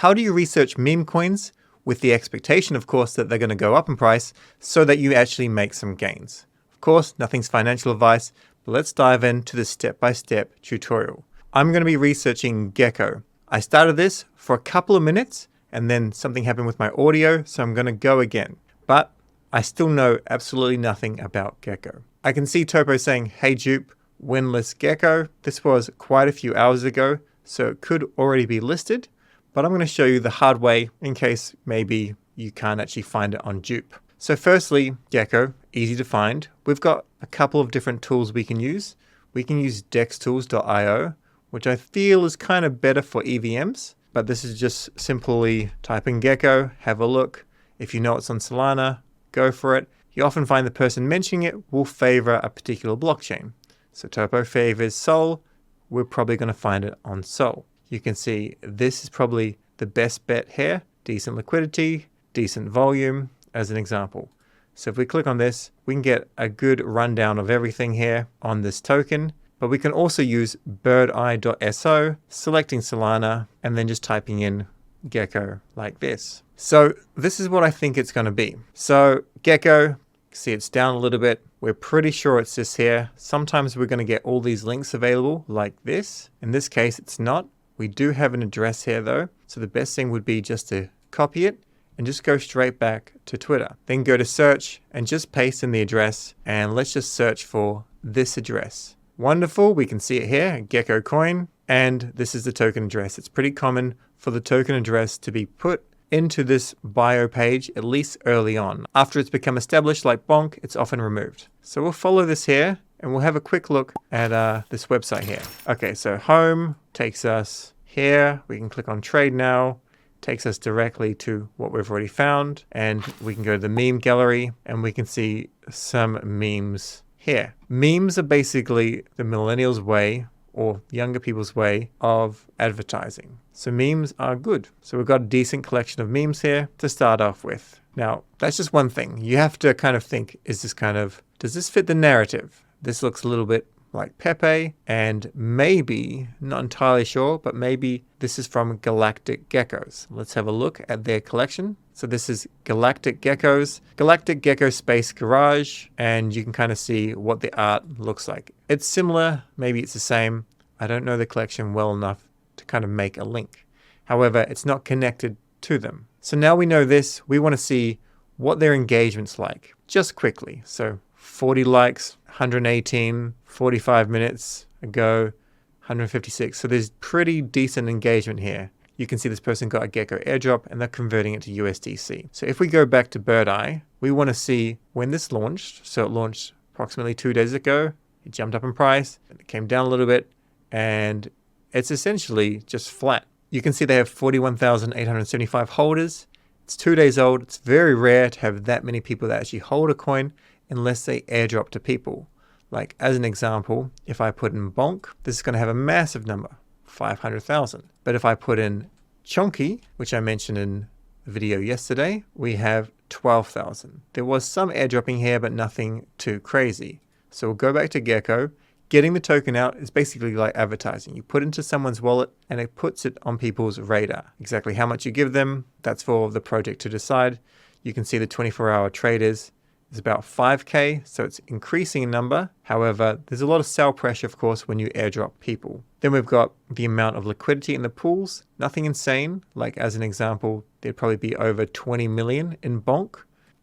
how do you research meme coins with the expectation, of course, that they're going to go up in price so that you actually make some gains? Of course, nothing's financial advice, but let's dive into the step-by-step tutorial. I'm going to be researching Gecko. I started this for a couple of minutes and then something happened with my audio, so I'm going to go again. But I still know absolutely nothing about Gecko. I can see Topo saying, hey Jupe, winless Gecko. This was quite a few hours ago, so it could already be listed, but I'm going to show you the hard way in case maybe you can't actually find it on Jupe. So firstly, Gecko, easy to find. We've got a couple of different tools we can use. We can use dextools.io, which I feel is kind of better for EVMs, but this is just simply type in Gecko, have a look. If you know it's on Solana, go for it. You often find the person mentioning it will favor a particular blockchain. So Topo favors Sol. We're probably going to find it on Sol. You can see this is probably the best bet here. Decent liquidity, decent volume as an example. So if we click on this, we can get a good rundown of everything here on this token. But we can also use birdeye.so, selecting Solana, and then just typing in Gecko like this. So this is what I think it's going to be. So Gecko, see it's down a little bit. We're pretty sure it's this here. Sometimes we're going to get all these links available like this. In this case, it's not. We do have an address here though. So the best thing would be just to copy it and just go straight back to Twitter. Then go to search and just paste in the address. And let's just search for this address. Wonderful. We can see it here, Gecko coin. And this is the token address. It's pretty common for the token address to be put into this bio page, at least early on. After it's become established like Bonk, it's often removed. So we'll follow this here and we'll have a quick look at this website here. Okay, so home takes us here. We can click on trade now, takes us directly to what we've already found. And we can go to the meme gallery and we can see some memes here. Memes are basically the millennials' way or younger people's way of advertising. So memes are good. So we've got a decent collection of memes here to start off with. Now, that's just one thing. You have to kind of think, does this fit the narrative? This looks a little bit like Pepe, and maybe, not entirely sure, but maybe this is from Galactic Geckos. Let's have a look at their collection. So this is Galactic Geckos, Galactic Gecko Space Garage, and you can kind of see what the art looks like. It's similar, maybe it's the same. I don't know the collection well enough to kind of make a link. However, it's not connected to them. So now we know this, we want to see what their engagement's like, just quickly. So 40 likes, 118, 45 minutes ago, 156. So there's pretty decent engagement here. You can see this person got a Gecko airdrop and they're converting it to USDC. So if we go back to Birdeye, we want to see when this launched. So it launched approximately 2 days ago. It jumped up in price, it came down a little bit, and it's essentially just flat. You can see they have 41,875 holders. It's 2 days old. It's very rare to have that many people that actually hold a coin unless they airdrop to people. Like as an example, if I put in Bonk, this is going to have a massive number, 500,000. But if I put in Chonky, which I mentioned in the video yesterday, we have 12,000. There was some airdropping here, but nothing too crazy. So we'll go back to Gecko. Getting the token out is basically like advertising. You put it into someone's wallet and it puts it on people's radar. Exactly how much you give them, that's for the project to decide. You can see the 24-hour traders is about 5K, so it's increasing in number. However, there's a lot of sell pressure, of course, when you airdrop people. Then we've got the amount of liquidity in the pools. Nothing insane. Like as an example, there'd probably be over 20 million in Bonk.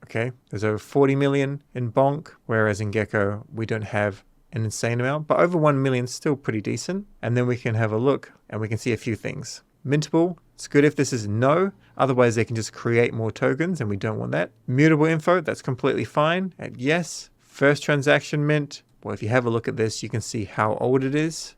Okay, there's over 40 million in Bonk, whereas in Gecko, we don't have an insane amount, but over 1 million is still pretty decent. And then we can have a look and we can see a few things. Mintable, it's good if this is no, otherwise they can just create more tokens and we don't want that. Mutable info, that's completely fine. At yes, first transaction mint. Well, if you have a look at this, you can see how old it is.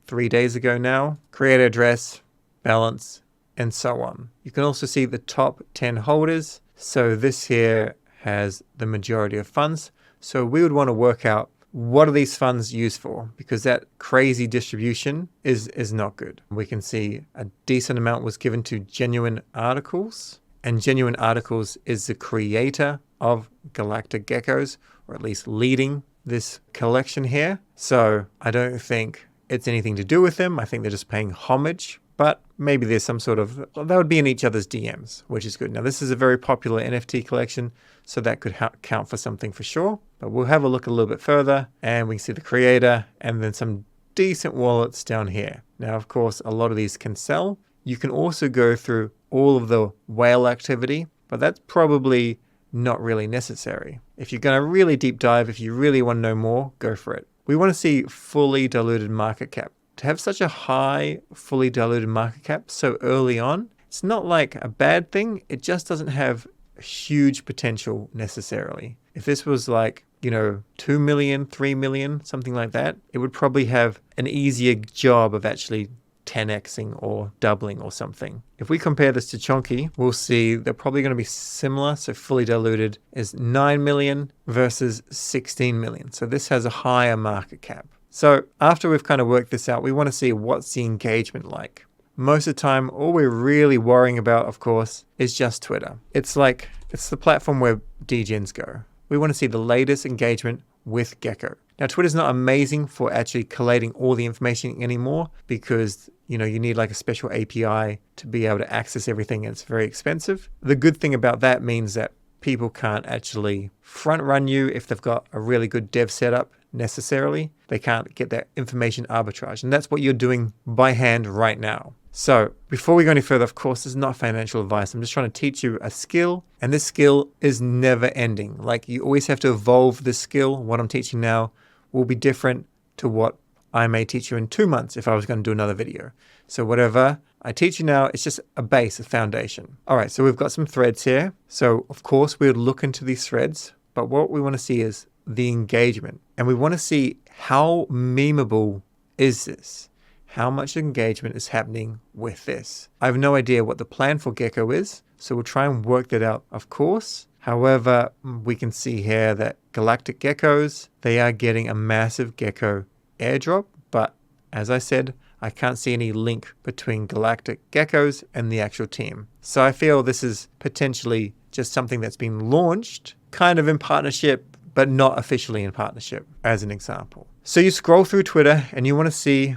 3 days ago now. Create address, balance, and so on. You can also see the top 10 holders. So this here has the majority of funds. So we would want to work out what are these funds used for? Because that crazy distribution is not good. We can see a decent amount was given to Genuine Articles, and Genuine Articles is the creator of Galactic Geckos, or at least leading this collection here. So I don't think it's anything to do with them. I think they're just paying homage. but maybe there's some sort of, well, that would be in each other's DMs, which is good. Now, this is a very popular NFT collection, so that could count for something for sure. But we'll have a look a little bit further, and we can see the creator and then some decent wallets down here. Now, of course, a lot of these can sell. You can also go through all of the whale activity, but that's probably not really necessary. If you're going to really deep dive, if you really want to know more, go for it. We want to see fully diluted market cap. To have such a high fully diluted market cap so early on, it's not like a bad thing. It just doesn't have huge potential necessarily. If this was like, 2 million, 3 million, something like that, it would probably have an easier job of actually 10xing or doubling or something. If we compare this to Chonky, we'll see they're probably going to be similar. So fully diluted is 9 million versus 16 million. So this has a higher market cap. So after we've kind of worked this out, we want to see what's the engagement like. Most of the time, all we're really worrying about, of course, is just Twitter. It's the platform where degens go. We want to see the latest engagement with Gecko. Now, Twitter's not amazing for actually collating all the information anymore because, you need like a special API to be able to access everything, and it's very expensive. The good thing about that means that people can't actually front run you if they've got a really good dev setup necessarily. They can't get that information arbitrage, and that's what you're doing by hand right now. So before we go any further, of course, this is not financial advice. I'm just trying to teach you a skill, and this skill is never ending. Like, you always have to evolve this skill. What I'm teaching now will be different to what I may teach you in 2 months if I was going to do another video. So whatever I teach you now, it's just a base, a foundation. All right, so we've got some threads here. So of course, we would look into these threads, but what we want to see is the engagement. And we want to see how memeable is this? How much engagement is happening with this? I have no idea what the plan for Gecko is, so we'll try and work that out, of course. However, we can see here that Galactic Geckos, they are getting a massive Gecko airdrop, but as I said, I can't see any link between Galactic Geckos and the actual team. So I feel this is potentially just something that's been launched, kind of in partnership, but not officially in partnership, as an example. So you scroll through Twitter and you want to see,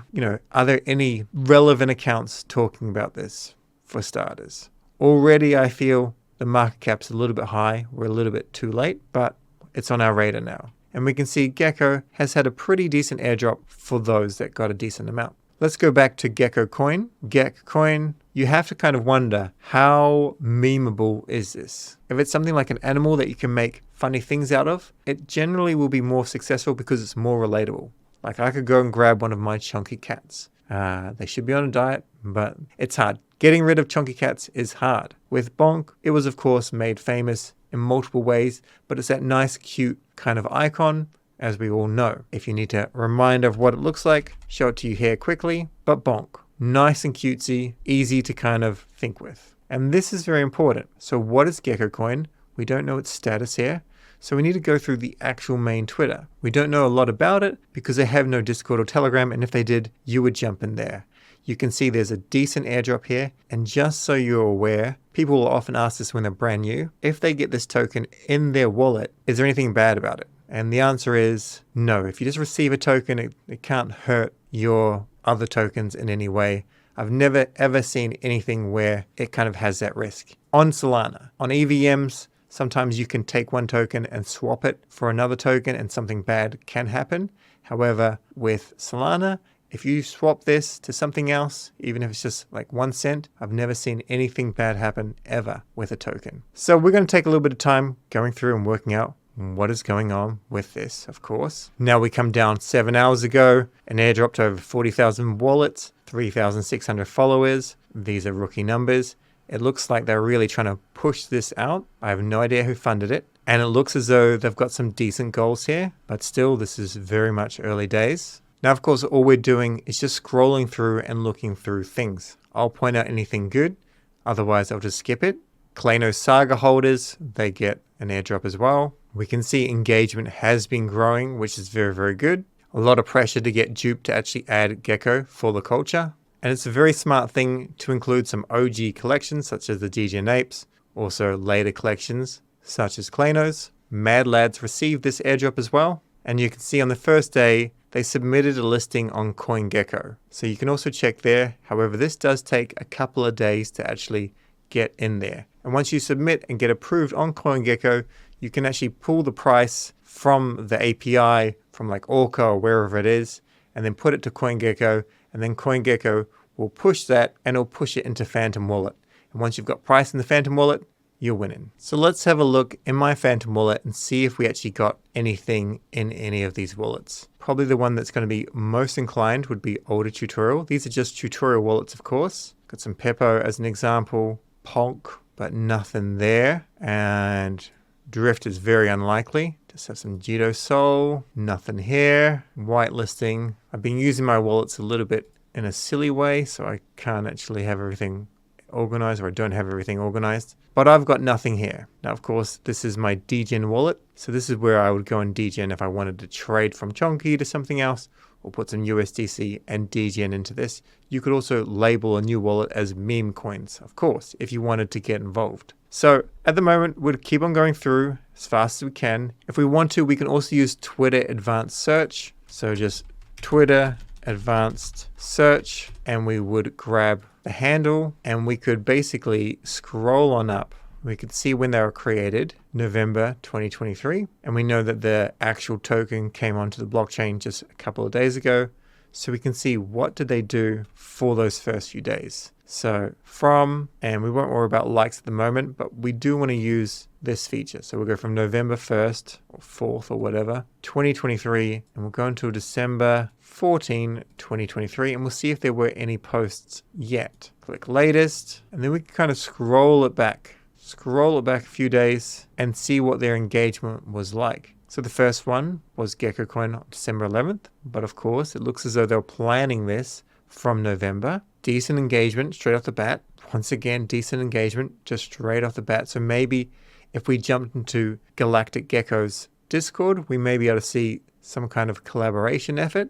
are there any relevant accounts talking about this for starters? Already, I feel the market cap's a little bit high. We're a little bit too late, but it's on our radar now. And we can see Gecko has had a pretty decent airdrop for those that got a decent amount. Let's go back to Gecko Coin. Gecko Coin, you have to kind of wonder, how memeable is this? If it's something like an animal that you can make funny things out of, it generally will be more successful because it's more relatable. Like, I could go and grab one of my chunky cats. They should be on a diet, but it's hard. Getting rid of chunky cats is hard. With Bonk, it was of course made famous in multiple ways, but it's that nice, cute kind of icon, as we all know. If you need a reminder of what it looks like, show it to you here quickly. But Bonk, nice and cutesy, easy to kind of think with. And this is very important. So what is Gecko Coin? We don't know its status here. So we need to go through the actual main Twitter. We don't know a lot about it because they have no Discord or Telegram, and if they did, you would jump in there. You can see there's a decent airdrop here, and just so you're aware, people will often ask this when they're brand new, if they get this token in their wallet, is there anything bad about it? And the answer is no. If you just receive a token, it can't hurt your other tokens in any way. I've never ever seen anything where it kind of has that risk. On Solana, on EVMs, sometimes you can take one token and swap it for another token and something bad can happen. However, with Solana, if you swap this to something else, even if it's just like 1 cent, I've never seen anything bad happen ever with a token. So we're going to take a little bit of time going through and working out what is going on with this, of course. Now we come down 7 hours ago, an airdrop to over 40,000 wallets, 3,600 followers. These are rookie numbers. It looks like they're really trying to push this out. I have no idea who funded it. And it looks as though they've got some decent goals here, but still this is very much early days. Now, of course, all we're doing is just scrolling through and looking through things. I'll point out anything good, otherwise I'll just skip it. Klano Saga holders, they get an airdrop as well. We can see engagement has been growing, which is very, very good. A lot of pressure to get duped to actually add Gecko for the culture. And it's a very smart thing to include some OG collections, such as the Degen Apes, also later collections, such as Klanos. Mad Lads received this airdrop as well. And you can see on the first day, they submitted a listing on CoinGecko. So you can also check there. However, this does take a couple of days to actually get in there. And once you submit and get approved on CoinGecko, you can actually pull the price from the API, from like Orca or wherever it is, and then put it to CoinGecko, and then CoinGecko will push that and it'll push it into Phantom Wallet. And once you've got price in the Phantom Wallet, you're winning. So let's have a look in my Phantom Wallet and see if we actually got anything in any of these wallets. Probably the one that's going to be most inclined would be older tutorial. These are just tutorial wallets, of course. Got some Peppo as an example, Ponk, but nothing there. And Drift is very unlikely. Just have some Jito Sol, nothing here. Whitelisting. I've been using my wallets a little bit in a silly way, so I can't actually have everything organized, or I don't have everything organized. But I've got nothing here. Now, of course, this is my degen wallet. So this is where I would go and degen if I wanted to trade from Chonky to something else, or put some USDC and degen into this. You could also label a new wallet as Memecoins, of course, if you wanted to get involved. So at the moment, we'll keep on going through as fast as we can. If we want to, we can also use Twitter Advanced Search. So just Twitter Advanced Search, and we would grab the handle, and we could basically scroll on up. We could see when they were created, November 2023, and we know that the actual token came onto the blockchain just a couple of days ago. So we can see what did they do for those first few days. So from, and we won't worry about likes at the moment, but we do want to use this feature. So we'll go from November 1st or 4th or whatever, 2023, and we'll go until December 14, 2023, and we'll see if there were any posts yet. Click latest, and then we can kind of scroll it back a few days and see what their engagement was like. So the first one was Gecko Coin on December 11th, but of course it looks as though they're planning this from November. Decent engagement straight off the bat. Once again, decent engagement just straight off the bat. So maybe if we jumped into Galactic Gecko's Discord, we may be able to see some kind of collaboration effort.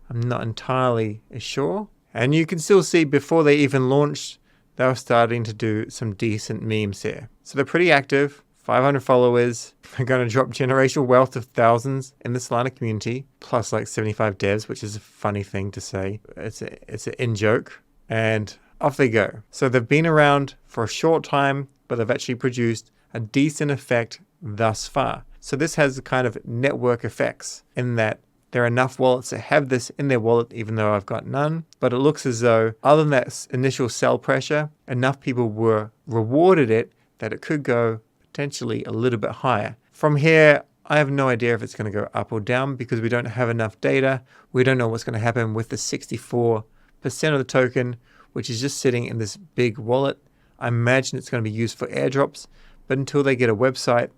I'm not entirely sure. And you can still see before they even launched, they were starting to do some decent memes here. So they're pretty active. 500 followers. They're going to drop generational wealth of thousands in the Solana community, plus like 75 devs, which is a funny thing to say. It's an in-joke. And off they go. So they've been around for a short time, but they've actually produced a decent effect thus far. So this has a kind of network effects in that there are enough wallets that have this in their wallet, even though I've got none. But it looks as though, other than that initial sell pressure, enough people were rewarded it that it could go potentially a little bit higher. From here, I have no idea if it's going to go up or down because we don't have enough data. We don't know what's going to happen with the 64% of the token, which is just sitting in this big wallet. I imagine it's going to be used for airdrops, but until they get a website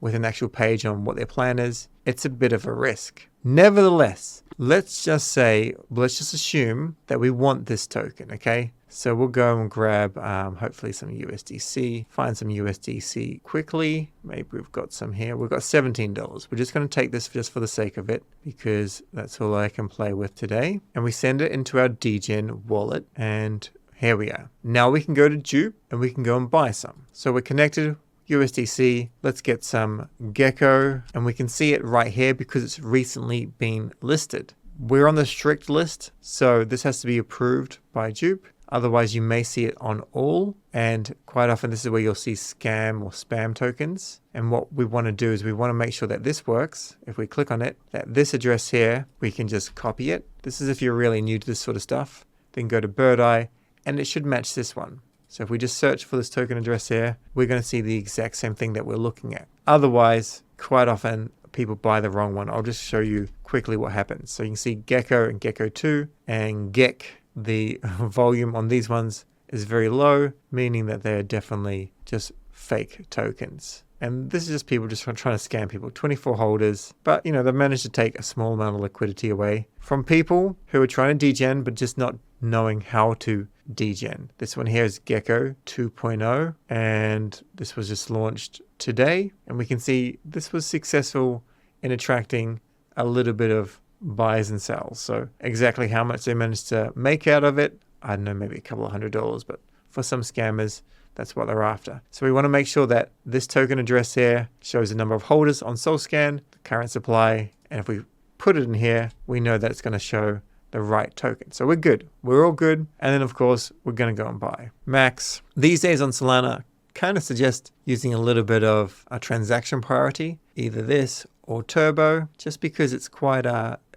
with an actual page on what their plan is, it's a bit of a risk. Nevertheless, let's just assume that we want this token, okay? So we'll go and grab hopefully some USDC, find some USDC quickly. Maybe we've got some here. We've got $17. We're just going to take this just for the sake of it because that's all I can play with today. And we send it into our degen wallet, and here we are. Now we can go to Dupe and we can go and buy some. So we're connected USDC. Let's get some Gecko, and we can see it right here because it's recently been listed. We're on the strict list, so this has to be approved by Dupe. Otherwise, you may see it on all, and quite often this is where you'll see scam or spam tokens. And what we want to do is we want to make sure that this works. If we click on it, that this address here, we can just copy it. This is if you're really new to this sort of stuff. Then go to Bird Eye, and it should match this one. So if we just search for this token address here, we're going to see the exact same thing that we're looking at. Otherwise, quite often people buy the wrong one. I'll just show you quickly what happens. So you can see Gecko and Gecko 2 and Gek. The volume on these ones is very low, meaning that they're definitely just fake tokens. And this is just people just trying to scam people. 24 holders, but you know, they've managed to take a small amount of liquidity away from people who are trying to degen, but just not knowing how to degen. This one here is Gecko 2.0, and this was just launched today. And we can see this was successful in attracting a little bit of buys and sells. So exactly how much they managed to make out of it, I don't know, maybe a couple of $100, but for some scammers, that's what they're after. So we want to make sure that this token address here shows the number of holders on SolScan, the current supply, and if we put it in here, we know that it's going to show the right token. So we're good. We're all good. And then of course, we're going to go and buy. Max. These days on Solana, kind of suggest using a little bit of a transaction priority, either this or turbo, just because it's quite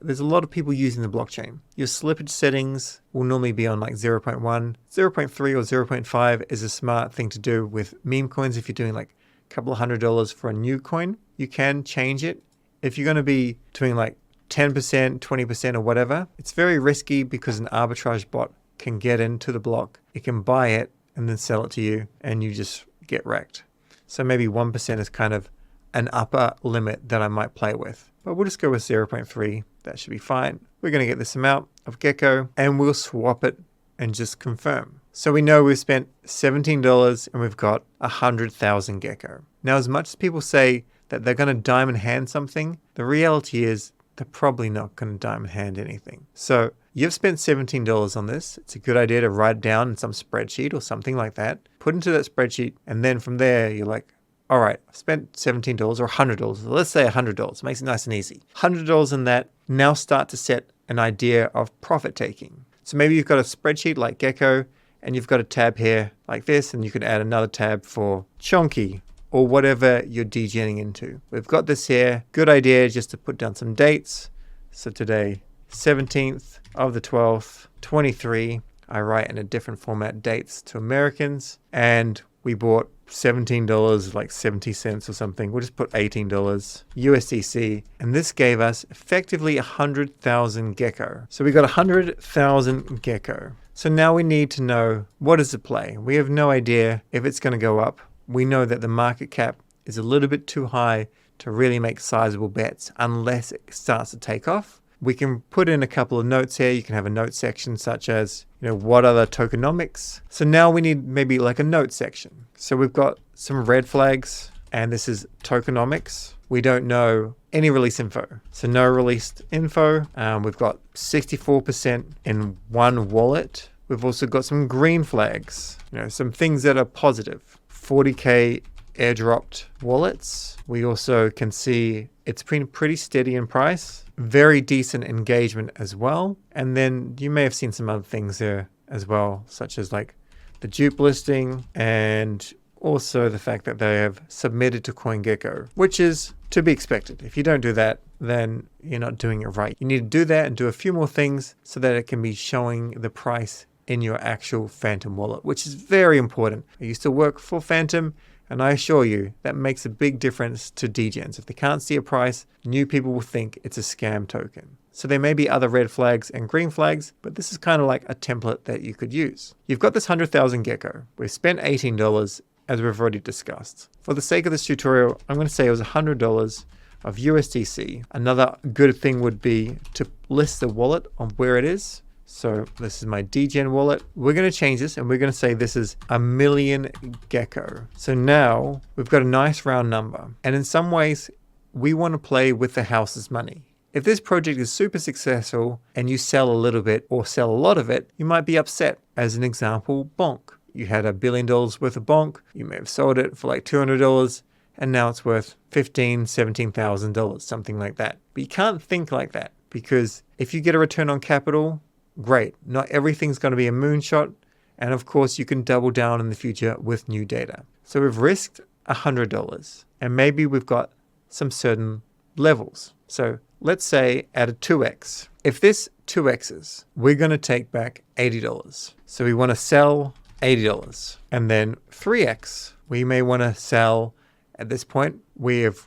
there's a lot of people using the blockchain. Your slippage settings will normally be on like 0.1, 0.3 or 0.5 is a smart thing to do with meme coins. If you're doing like a couple of $100 for a new coin, you can change it. If you're going to be doing like 10%, 20% or whatever, it's very risky because an arbitrage bot can get into the block. It can buy it and then sell it to you and you just get wrecked. So maybe 1% is kind of an upper limit that I might play with. But we'll just go with 0.3. That should be fine. We're going to get this amount of Gecko and we'll swap it and just confirm. So we know we've spent $17 and we've got 100,000 Gecko. Now, as much as people say that they're going to diamond hand something, the reality is they're probably not going to diamond hand anything. So you've spent $17 on this. It's a good idea to write it down in some spreadsheet or something like that. Put into that spreadsheet and then from there you're like, all right, I spent $17 or $100. Let's say $100. Makes it nice and easy. $100 in that. Now start to set an idea of profit taking. So maybe you've got a spreadsheet like Gecko and you've got a tab here like this, and you could add another tab for Chonky or whatever you're degenning into. We've got this here. Good idea just to put down some dates. So today, 17th of the 12th, 23. I write in a different format dates to Americans, and we bought $17, like 70 cents or something. We'll just put $18 USDC. And this gave us effectively 100,000 Gecko. So we got 100,000 Gecko. So now we need to know, what is the play? We have no idea if it's going to go up. We know that the market cap is a little bit too high to really make sizable bets unless it starts to take off. We can put in a couple of notes here. You can have a note section such as, what are the tokenomics? So now we need maybe like a note section. So we've got some red flags and this is tokenomics. We don't know any release info. So no released info. We've got 64% in one wallet. We've also got some green flags, some things that are positive. 40K airdropped wallets. We also can see it's been pretty steady in price. Very decent engagement as well. And then you may have seen some other things there as well, such as like the dupe listing and also the fact that they have submitted to CoinGecko, which is to be expected. If you don't do that, then you're not doing it right. You need to do that and do a few more things so that it can be showing the price in your actual Phantom wallet, which is very important. I used to work for Phantom, and I assure you that makes a big difference to degens. If they can't see a price, new people will think it's a scam token. So there may be other red flags and green flags, but this is kind of like a template that you could use. You've got this 100,000 Gecko. We've spent $18 as we've already discussed. For the sake of this tutorial, I'm going to say it was $100 of USDC. Another good thing would be to list the wallet on where it is. So this is my degen wallet. We're going to change this and we're going to say this is 1,000,000 Gecko. So now we've got a nice round number. And in some ways, we want to play with the house's money. If this project is super successful and you sell a little bit or sell a lot of it, you might be upset. As an example, Bonk. You had $1 billion worth of Bonk. You may have sold it for like $200 and now it's worth $15,000, $17,000, something like that. But you can't think like that because if you get a return on capital, great. Not everything's going to be a moonshot. And of course, you can double down in the future with new data. So we've risked $100 and maybe we've got some certain levels. So let's say at a 2x. If this 2x's, we're going to take back $80. So we want to sell $80. And then 3x, we may want to sell at this point. We've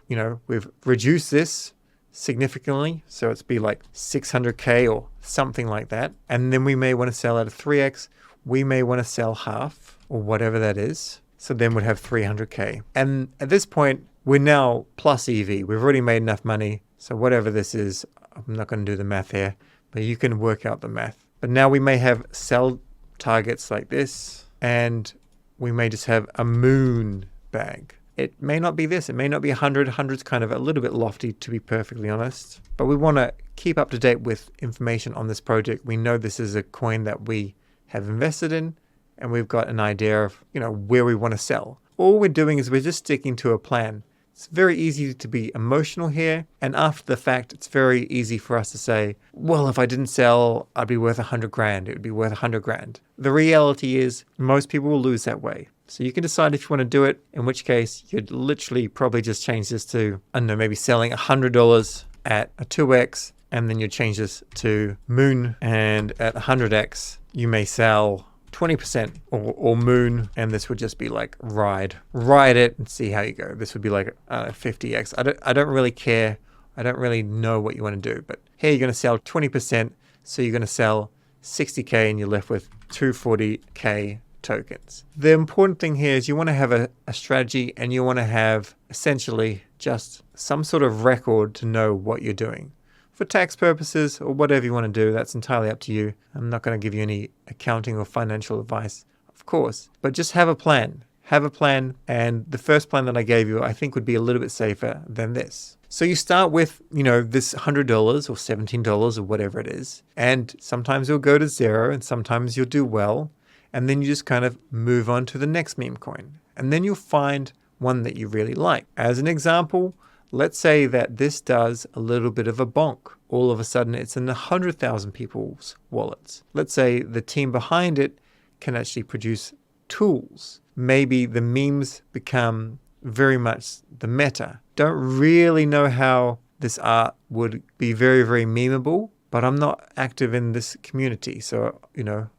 reduced this significantly. So it's be like 600K or something like that. And then we may want to sell at a 3x. We may want to sell half or whatever that is. So then we'd have 300K. And at this point, we're now plus EV. We've already made enough money. So whatever this is, I'm not going to do the math here, but you can work out the math. But now we may have sell targets like this, and we may just have a moon bag. It may not be this. It may not be 100. 100's kind of a little bit lofty, to be perfectly honest. But we want to keep up to date with information on this project. We know this is a coin that we have invested in, and we've got an idea of, where we want to sell. All we're doing is we're just sticking to a plan It's very easy to be emotional here. And after the fact, it's very easy for us to say, well, if I didn't sell, I'd be worth 100 grand. It would be worth 100 grand. The reality is most people will lose that way. So you can decide if you want to do it, in which case you'd literally probably just change this to, I don't know, maybe selling $100 at a 2x, and then you change this to Moon, and at 100x, you may sell 20% or Moon, and this would just be like ride it and see how you go. This would be like 50x. I don't really care. I don't really know what you want to do, but here you're going to sell 20%. So you're going to sell 60K and you're left with 240K tokens. The important thing here is you want to have a strategy, and you want to have essentially just some sort of record to know what you're doing. For tax purposes or whatever you want to do, that's entirely up to you. I'm not going to give you any accounting or financial advice, of course, but just have a plan. Have a plan, and the first plan that I gave you, I think, would be a little bit safer than this. So you start with, this $100 or $17 or whatever it is, and sometimes you'll go to zero and sometimes you'll do well, and then you just kind of move on to the next meme coin, and then you'll find one that you really like. As an example, let's say that this does a little bit of a bonk. All of a sudden, it's in 100,000 people's wallets. Let's say the team behind it can actually produce tools. Maybe the memes become very much the meta. Don't really know how this art would be very, very memeable, but I'm not active in this community, so,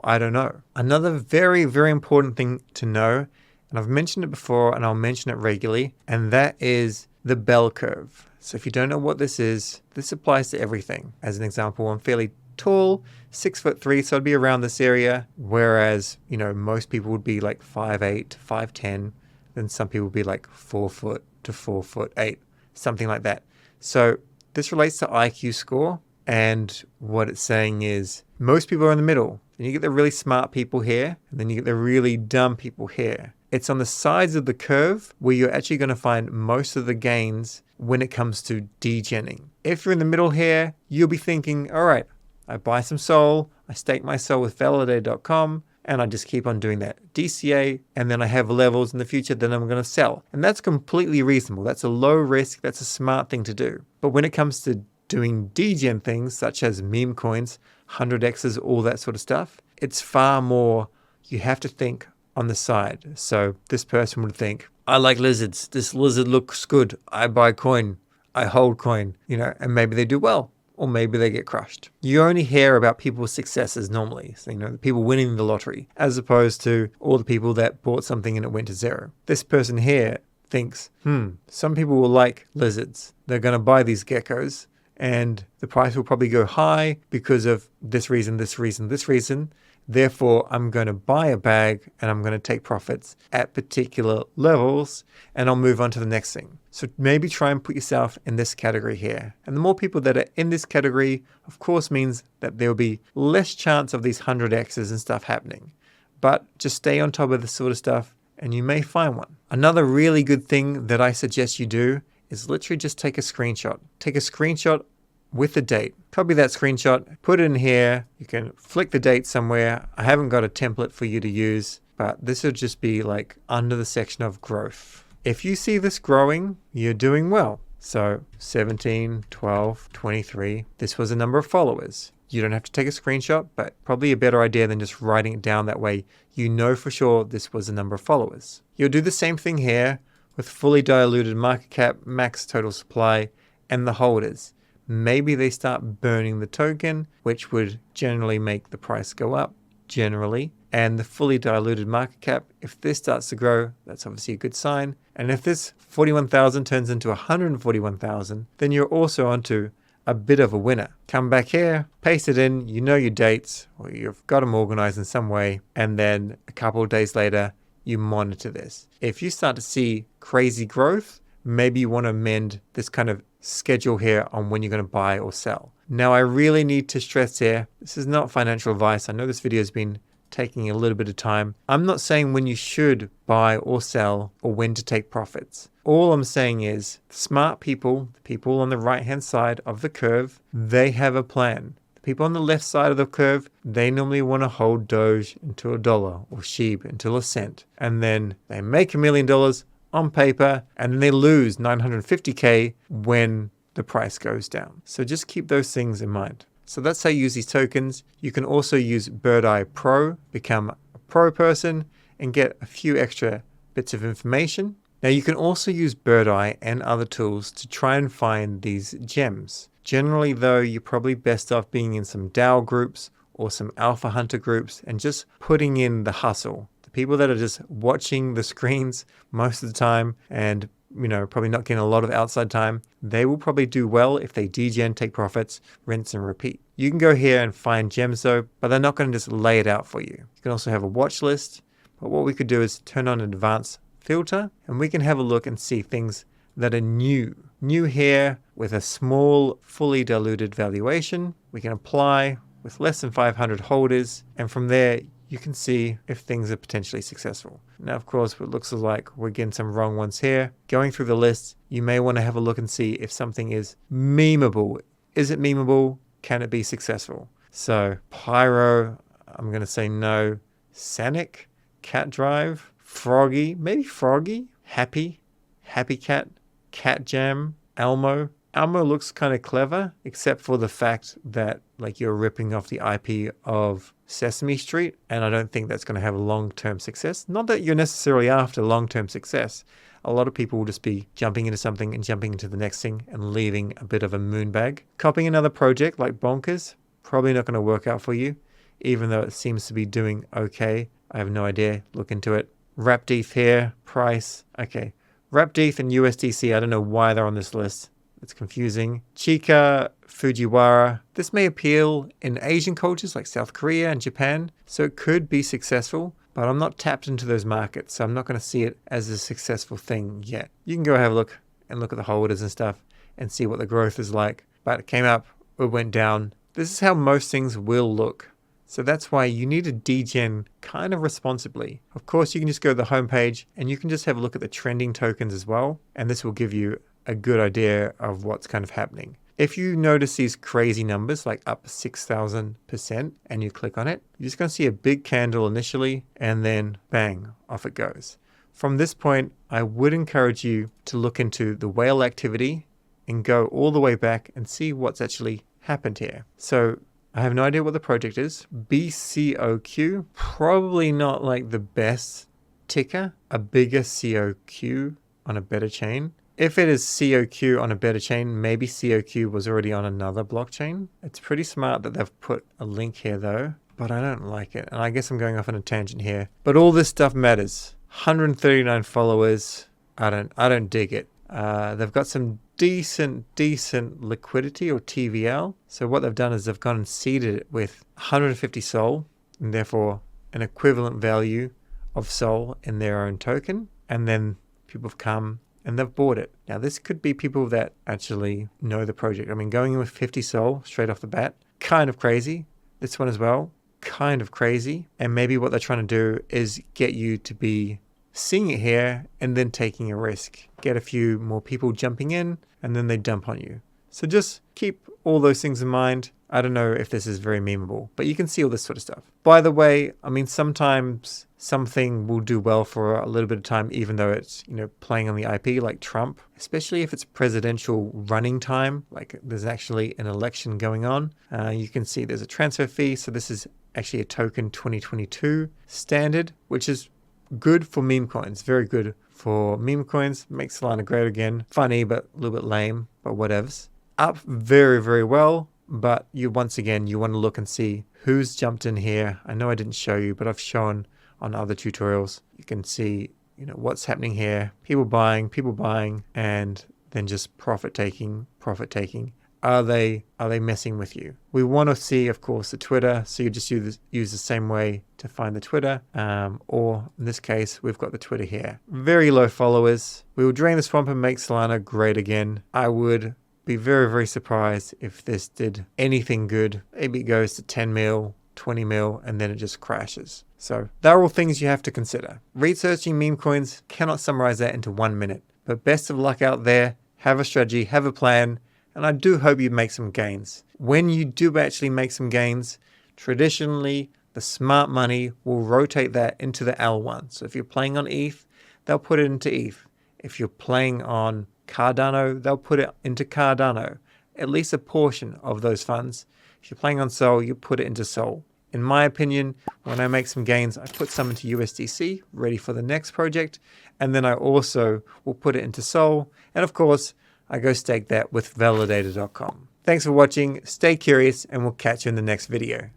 I don't know. Another very, very important thing to know, and I've mentioned it before and I'll mention it regularly, and that is the bell curve. So if you don't know what this is, this applies to everything. As an example, I'm fairly tall, 6'3", so I'd be around this area, whereas, most people would be like 5'8", 5'10", then some people would be like 4 foot to 4'8", something like that. So this relates to IQ score, and what it's saying is most people are in the middle. And you get the really smart people here, and then you get the really dumb people here. It's on the sides of the curve where you're actually going to find most of the gains when it comes to degenning. If you're in the middle here, you'll be thinking, all right, I buy some SOL, I stake my SOL with Validate.com, and I just keep on doing that. DCA, and then I have levels in the future, then I'm going to sell. And that's completely reasonable. That's a low risk. That's a smart thing to do. But when it comes to doing degen things, such as meme coins, 100x's, all that sort of stuff, it's far more, you have to think on the side. So this person would think, I like lizards. This lizard looks good. I buy coin. I hold coin, and maybe they do well, or maybe they get crushed. You only hear about people's successes normally. So, the people winning the lottery, as opposed to all the people that bought something and it went to zero. This person here thinks, some people will like lizards. They're going to buy these geckos, and the price will probably go high because of this reason, this reason, this reason. Therefore, I'm going to buy a bag and I'm going to take profits at particular levels, and I'll move on to the next thing. So maybe try and put yourself in this category here. And the more people that are in this category, of course, means that there will be less chance of these 100x's and stuff happening. But just stay on top of this sort of stuff and you may find one. Another really good thing that I suggest you do is literally just take a screenshot. Take a screenshot with the date. Copy that screenshot, put it in here. You can flick the date somewhere. I haven't got a template for you to use, but this will just be like under the section of growth. If you see this growing, you're doing well. So 17, 12, 23, this was a number of followers. You don't have to take a screenshot, but probably a better idea than just writing it down. That way you know for sure this was a number of followers. You'll do the same thing here with fully diluted market cap, max total supply, and the holders. Maybe they start burning the token, which would generally make the price go up, generally. And the fully diluted market cap, if this starts to grow, that's obviously a good sign. And if this 41,000 turns into 141,000, then you're also onto a bit of a winner. Come back here, paste it in, you know your dates, or you've got them organized in some way, and then a couple of days later, you monitor this. If you start to see crazy growth, maybe you want to amend this kind of schedule here on when you're going to buy or sell. Now, I really need to stress here, this is not financial advice. I know this video has been taking a little bit of time. I'm not saying when you should buy or sell or when to take profits. All I'm saying is smart people, the people on the right-hand side of the curve, they have a plan. The people on the left side of the curve, they normally want to hold Doge until $1 or SHIB until a cent. And then they make $1 million on paper, and then they lose 950K when the price goes down. So just keep those things in mind. So that's how you use these tokens. You can also use Bird Eye Pro, become a pro person, and get a few extra bits of information. Now you can also use Bird Eye and other tools to try and find these gems. Generally though, you're probably best off being in some DAO groups or some alpha hunter groups and just putting in the hustle. The people that are just watching the screens most of the time and probably not getting a lot of outside time, they will probably do well if they degen, take profits, rinse and repeat. You can go here and find gems though, but they're not going to just lay it out for you. You can also have a watch list, but what we could do is turn on advanced filter and we can have a look and see things that are new here with a small, fully diluted valuation. We can apply with less than 500 holders, and from there you can see if things are potentially successful. Now, of course, it looks like we're getting some wrong ones here. Going through the list, you may want to have a look and see if something is memeable. Is it memeable? Can it be successful? So Pyro, I'm going to say no. Sanic, Cat Drive, Froggy, maybe Froggy, Happy Cat, Cat Jam, Elmo. Elmo looks kind of clever, except for the fact that you're ripping off the IP of Sesame Street, and I don't think that's going to have long-term success. Not that you're necessarily after long-term success. A lot of people will just be jumping into something and jumping into the next thing and leaving a bit of a moonbag. Copying another project like Bonkers, probably not going to work out for you, even though it seems to be doing okay. I have no idea. Look into it. WrapDETH here, price. Okay. WrapDETH and USDC, I don't know why they're on this list. It's confusing. Chica, Fujiwara. This may appeal in Asian cultures like South Korea and Japan, so it could be successful, but I'm not tapped into those markets, so I'm not going to see it as a successful thing yet. You can go have a look and look at the holders and stuff and see what the growth is like. But it came up, it went down. This is how most things will look. So that's why you need to degen kind of responsibly. Of course, you can just go to the homepage and you can just have a look at the trending tokens as well, and this will give you a good idea of what's kind of happening. If you notice these crazy numbers like up 6,000% and you click on it, you're just going to see a big candle initially and then bang, off it goes. From this point, I would encourage you to look into the whale activity and go all the way back and see what's actually happened here. So I have no idea what the project is. BCOQ, probably not the best ticker, a bigger COQ on a better chain. If it is COQ on a better chain, maybe COQ was already on another blockchain. It's pretty smart that they've put a link here though, but I don't like it. And I guess I'm going off on a tangent here, but all this stuff matters. 139 followers. I don't dig it. They've got some decent liquidity or TVL. So what they've done is they've gone and seeded it with 150 SOL and therefore an equivalent value of SOL in their own token. And then people have come and they've bought it. Now this could be people that actually know the project. I mean, going in with 50 SOL straight off the bat, kind of crazy. This one as well, kind of crazy. And maybe what they're trying to do is get you to be seeing it here and then taking a risk. Get a few more people jumping in and then they dump on you. So just keep all those things in mind. I don't know if this is very memeable, but you can see all this sort of stuff. By the way, I mean, sometimes something will do well for a little bit of time, even though it's, playing on the IP like Trump, especially if it's presidential running time, like there's actually an election going on. You can see there's a transfer fee. So this is actually a token 2022 standard, which is good for meme coins. Very good for meme coins. Makes Solana great again. Funny, but a little bit lame, but whatevs. Up very, very well. But once again, you want to look and see who's jumped in here. I know I didn't show you, but I've shown on other tutorials. You can see, what's happening here. People buying, and then just profit taking. Are they messing with you? We want to see, of course, the Twitter. So you just use the same way to find the Twitter. Or in this case, we've got the Twitter here. Very low followers. We will drain the swamp and make Solana great again. I would be very, very surprised if this did anything good. Maybe it goes to 10 mil, 20 mil, and then it just crashes. So there are all things you have to consider. Researching meme coins, cannot summarize that into 1 minute. But best of luck out there. Have a strategy, have a plan. And I do hope you make some gains. When you do actually make some gains, traditionally, the smart money will rotate that into the L1. So if you're playing on ETH, they'll put it into ETH. If you're playing on Cardano, they'll put it into Cardano, at least a portion of those funds. If you're playing on Sol, you put it into Sol. In my opinion, when I make some gains, I put some into USDC, ready for the next project, and then I also will put it into Sol, and of course, I go stake that with validator.com. Thanks for watching, stay curious, and we'll catch you in the next video.